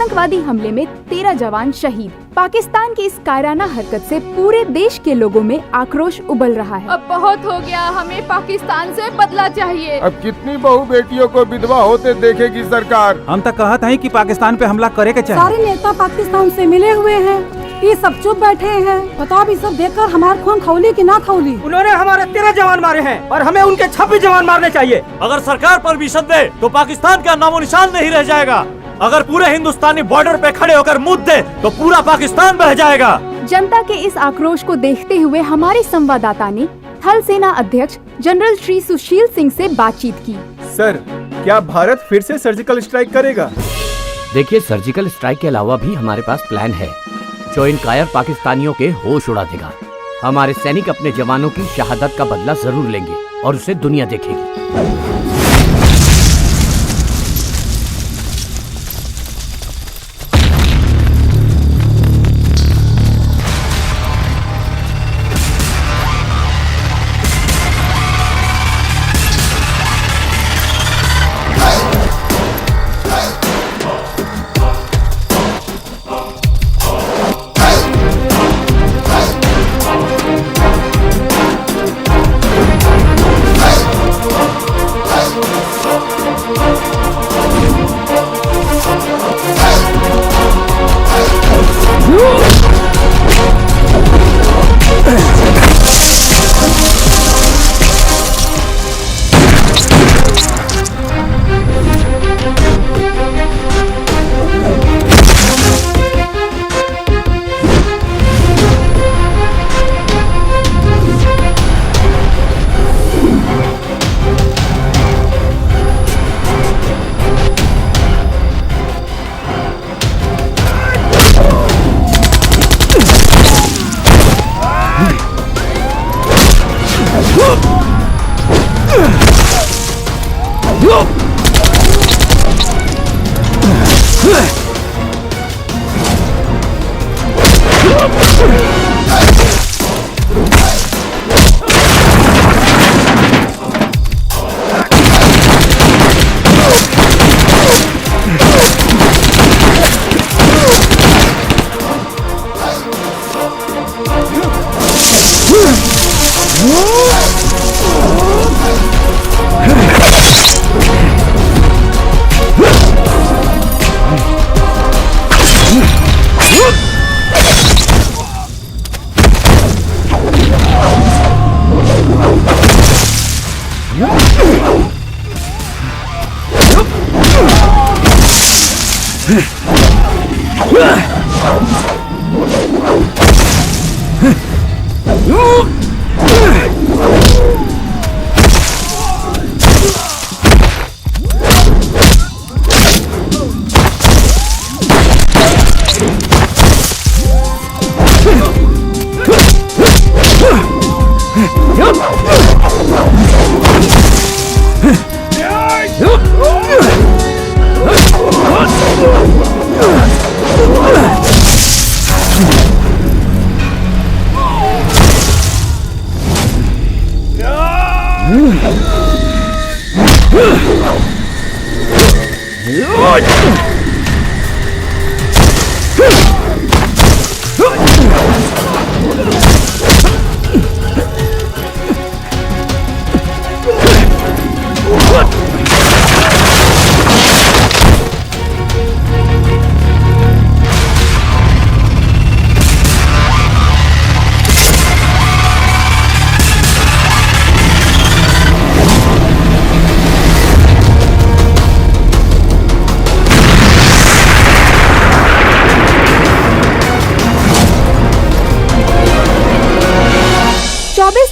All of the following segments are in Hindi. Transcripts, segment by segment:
आतंकवादी हमले में 13 जवान शहीद। पाकिस्तान की इस कायराना हरकत से पूरे देश के लोगों में आक्रोश उबल रहा है। अब बहुत हो गया, हमें पाकिस्तान से बदला चाहिए। अब कितनी बहू बेटियों को विधवा होते देखेगी सरकार। हम तक कहत हैं कि पाकिस्तान पे हमला करे के चाहिए। सारे नेता पाकिस्तान से मिले हुए हैं, ये सब चुप बैठे हैं। बताओ भी सब देखकर हमारे खून खौली कि ना खौली। उन्होंने हमारे 13 जवान मारे हैं और हमें उनके 26 जवान मारने चाहिए। अगर सरकार परमिशन दे तो पाकिस्तान का नामो निशान नहीं रह जाएगा। अगर पूरे हिंदुस्तानी बॉर्डर पे खड़े होकर मुद्द दे तो पूरा पाकिस्तान बह जाएगा। जनता के इस आक्रोश को देखते हुए हमारे संवाददाता ने थल सेना अध्यक्ष जनरल श्री सुशील सिंह से बातचीत की। सर, क्या भारत फिर से सर्जिकल स्ट्राइक करेगा? देखिए, सर्जिकल स्ट्राइक के अलावा भी हमारे पास प्लान है जो इन कायर पाकिस्तानियों के होश उड़ा देगा। हमारे सैनिक अपने जवानों की शहादत का बदला जरूर लेंगे और उसे दुनिया देखेगी।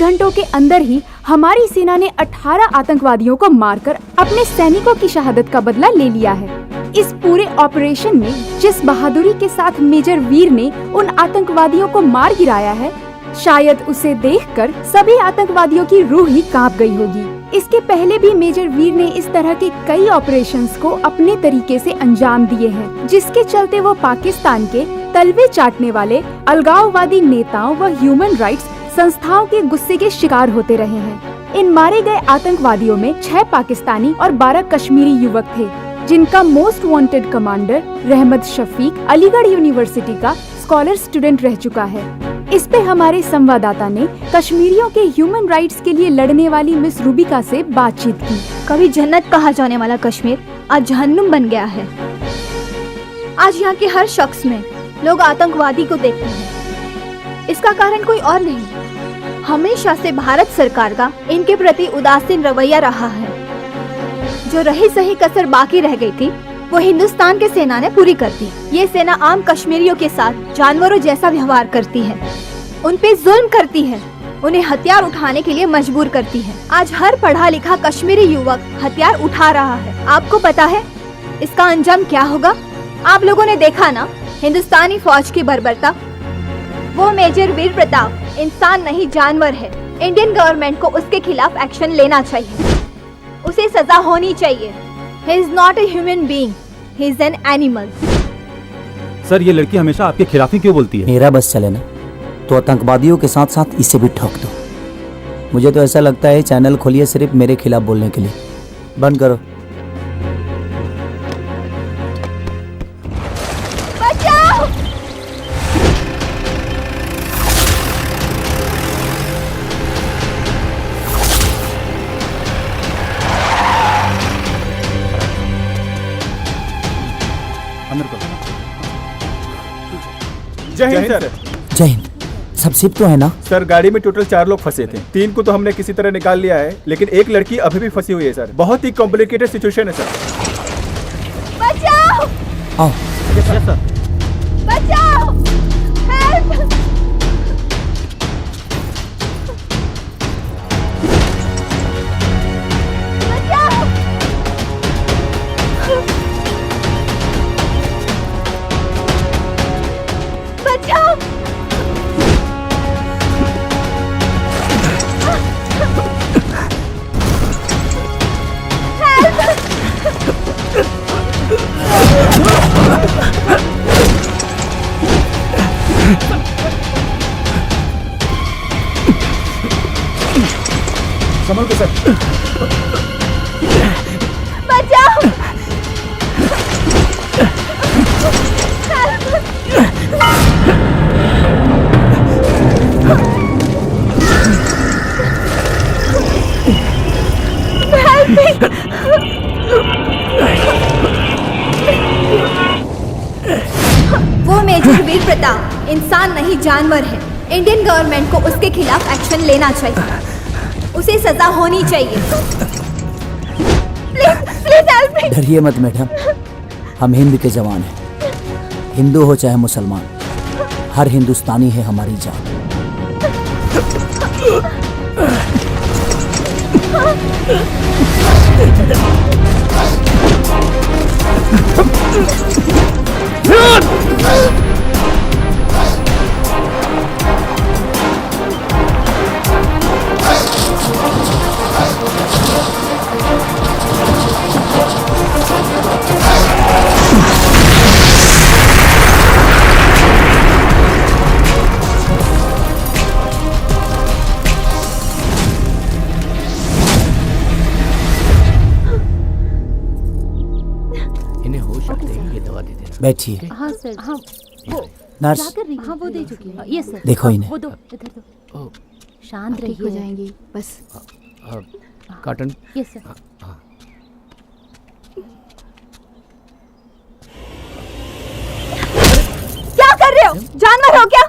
घंटों के अंदर ही हमारी सेना ने 18 आतंकवादियों को मारकर अपने सैनिकों की शहादत का बदला ले लिया है। इस पूरे ऑपरेशन में जिस बहादुरी के साथ मेजर वीर ने उन आतंकवादियों को मार गिराया है, शायद उसे देखकर सभी आतंकवादियों की रूह ही कांप गई होगी। इसके पहले भी मेजर वीर ने इस तरह के कई ऑपरेशंस को अपने तरीके से अंजाम दिए हैं, जिसके चलते वो पाकिस्तान के तलवे चाटने वाले अलगाववादी नेताओं व ह्यूमन राइट्स संस्थाओं के गुस्से के शिकार होते रहे हैं। इन मारे गए आतंकवादियों में 6 पाकिस्तानी और 12 कश्मीरी युवक थे। जिनका मोस्ट वांटेड कमांडर रहमत शफीक अलीगढ़ यूनिवर्सिटी का स्कॉलर स्टूडेंट रह चुका है। इस पे हमारे संवाददाता ने कश्मीरियों के ह्यूमन राइट्स के लिए लड़ने वाली मिस रूबिका से बातचीत की। कभी जन्नत कहा जाने वाला कश्मीर आज जहन्नुम बन गया है। आज यहाँ के हर शख्स में लोग आतंकवादी को देखते हैं। इसका कारण कोई और नहीं, हमेशा से भारत सरकार का इनके प्रति उदासीन रवैया रहा है। जो रही सही कसर बाकी रह गई थी वो हिंदुस्तान के सेना ने पूरी कर दी। ये सेना आम कश्मीरियों के साथ जानवरों जैसा व्यवहार करती है, उन पे जुल्म करती है, उन्हें हथियार उठाने के लिए मजबूर करती है। आज हर पढ़ा लिखा कश्मीरी युवक हथियार उठा रहा है। आपको पता है इसका अंजाम क्या होगा? आप लोगों ने देखा ना हिंदुस्तानी फौज की बर्बरता। वो मेजर वीर प्रताप इंसान नहीं जानवर है। इंडियन गवर्नमेंट को उसके खिलाफ एक्शन लेना चाहिए, उसे सजा होनी चाहिए। He is not a human being, he is an animal. Sir, ये लड़की हमेशा आपके खिलाफ ही क्यों बोलती है? मेरा बस चले ना तो आतंकवादियों के साथ साथ इसे भी ठोक दो। मुझे तो ऐसा लगता है चैनल खोलिए सिर्फ मेरे खिलाफ बोलने के लिए। बंद करो। बचाओ! जय हिंद सर। जय हिंद। सब सिप तो है ना? सर गाड़ी में टोटल 4 लोग फंसे थे। 3 को तो हमने किसी तरह निकाल लिया है, लेकिन एक लड़की अभी भी फंसी हुई है सर। बहुत ही कॉम्प्लिकेटेड सिचुएशन है सर। बचाओ! आओ। बचाओ! हेल्प! बचाओ! बचाओ! संभल के सर। बचाओ! वो मेजर वीर प्रताप इंसान नहीं जानवर है। इंडियन गवर्नमेंट को उसके खिलाफ एक्शन लेना चाहिए, उसे सजा होनी चाहिए। Please please help me. डरिए मत मैडम, हम हिंद के जवान हैं। हिंदू हो चाहे मुसलमान, हर हिंदुस्तानी है हमारी जान। इन्हें होश आते ही ये दवा दे देना। बैठिए। हाँ सर। हाँ वो नर्स, हाँ वो दे चुकी है। ये सर देखो इन्हें। वो दो इधर दो। शांत रहिए। ठीक हो जाएंगी बस। कॉटन। ये सर। क्या कर रहे हो? जानवर हो क्या?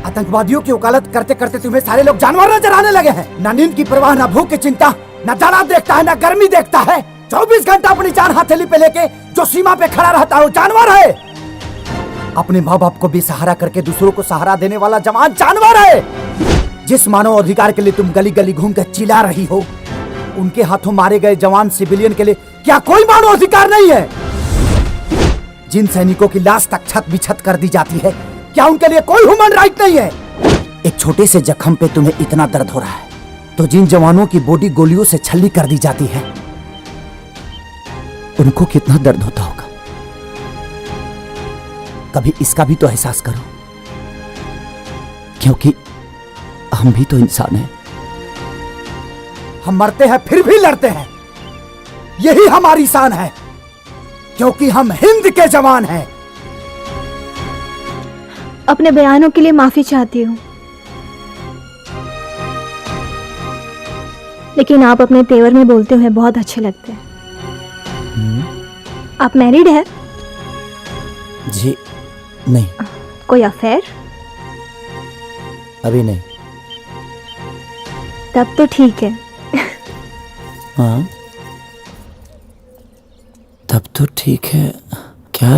आतंकवादियों की वकालत करते करते तुम्हें सारे लोग जानवर नजर आने लगे हैं। ना नींद की परवाह, ना भूख की चिंता, ना जाड़ा देखता है, ना गर्मी देखता है। 24 घंटा अपनी जान हथेली पे लेके जो सीमा पे खड़ा रहता है वो जानवर है। अपने माँ बाप को भी सहारा करके दूसरों को सहारा देने वाला जवान जानवर है। जिस मानव अधिकार के लिए तुम गली गली घूम कर चिल्ला रही हो, उनके हाथों मारे गए जवान सिविलियन के लिए क्या कोई मानव अधिकार नहीं है? जिन सैनिकों की लाश तक छत बिछत कर दी जाती है, क्या उनके लिए कोई ह्यूमन राइट नहीं है? एक छोटे से जख्म पे तुम्हें इतना दर्द हो रहा है, तो जिन जवानों की बॉडी गोलियों से छल्ली कर दी जाती है, उनको कितना दर्द होता होगा? कभी इसका भी तो एहसास करो, क्योंकि हम भी तो इंसान हैं। हम मरते हैं फिर भी लड़ते हैं, यही हमारी शान है, क्योंकि हम हिंद के जवान हैं। अपने बयानों के लिए माफी चाहती हूँ, लेकिन आप अपने तेवर में बोलते हुए बहुत अच्छे लगते हैं। आप मैरिड हैं? जी नहीं। कोई अफेयर? अभी नहीं। तब तो ठीक है। हाँ, तब तो ठीक है। क्या